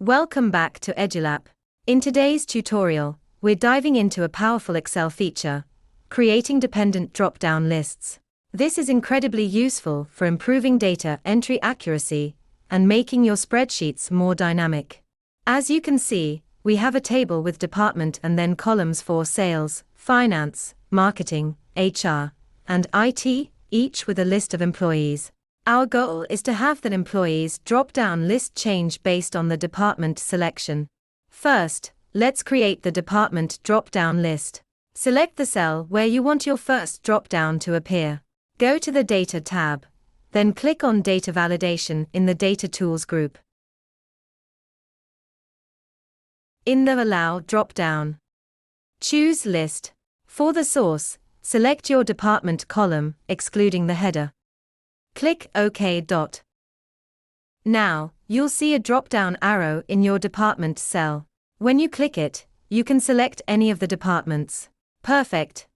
Welcome back to EduLab. In today's tutorial, we're diving into a powerful Excel feature, creating dependent drop-down lists. This is incredibly useful for improving data entry accuracy and making your spreadsheets more dynamic. As you can see, we have a table with department and then columns for sales, finance, marketing, HR, and IT, each with a list of employees. Our goal is to have that employees drop-down list change based on the department selection. First, let's create the department drop-down list. Select the cell where you want your first drop-down to appear. Go to the Data tab, then click on Data Validation in the Data Tools group. In the Allow drop-down, choose List. For the source, select your department column, excluding the header. Click OK. Now, you'll see a drop-down arrow in your department cell. When you click it, you can select any of the departments. Perfect.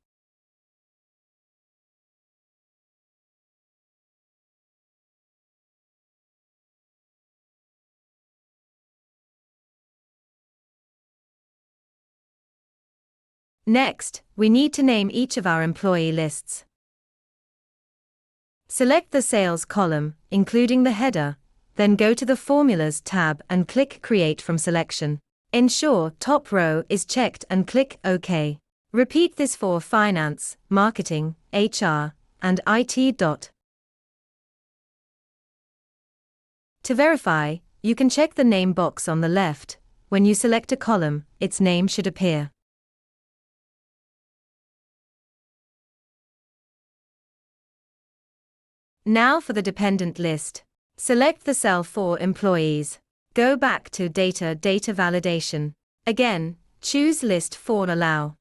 Next, we need to name each of our employee lists. Select the Sales column, including the header, then go to the Formulas tab and click Create from Selection. Ensure Top Row is checked and click OK. Repeat this for Finance, Marketing, HR, and IT. To verify, you can check the name box on the left. When you select a column, its name should appear. Now for the dependent list. Select the cell for employees. Go back to Data Validation. Again, choose List for Allow.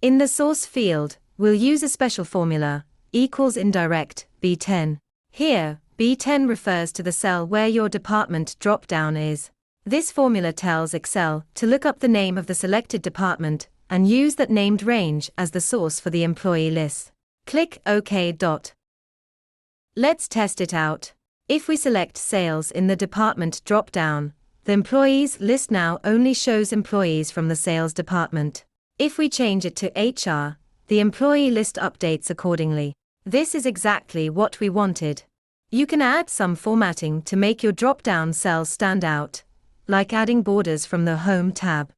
In the source field, we'll use a special formula, equals INDIRECT, B10. Here, B10 refers to the cell where your department drop-down is. This formula tells Excel to look up the name of the selected department and use that named range as the source for the employee list. Click OK. Let's test it out. If we select Sales in the department drop-down, the employees list now only shows employees from the sales department. If we change it to HR, the employee list updates accordingly. This is exactly what we wanted. You can add some formatting to make your drop-down cells stand out, like adding borders from the Home tab.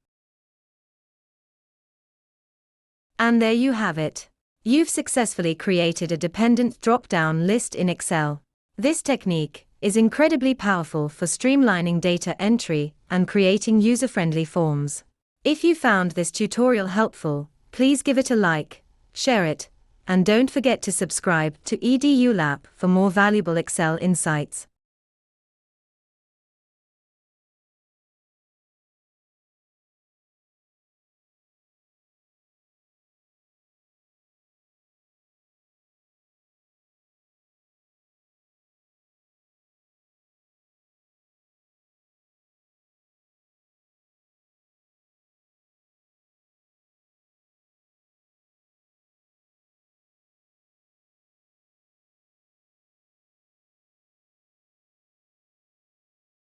And there you have it. You've successfully created a dependent drop-down list in Excel. This technique is incredibly powerful for streamlining data entry and creating user-friendly forms. If you found this tutorial helpful, please give it a like, share it, and don't forget to subscribe to EduLab for more valuable Excel insights.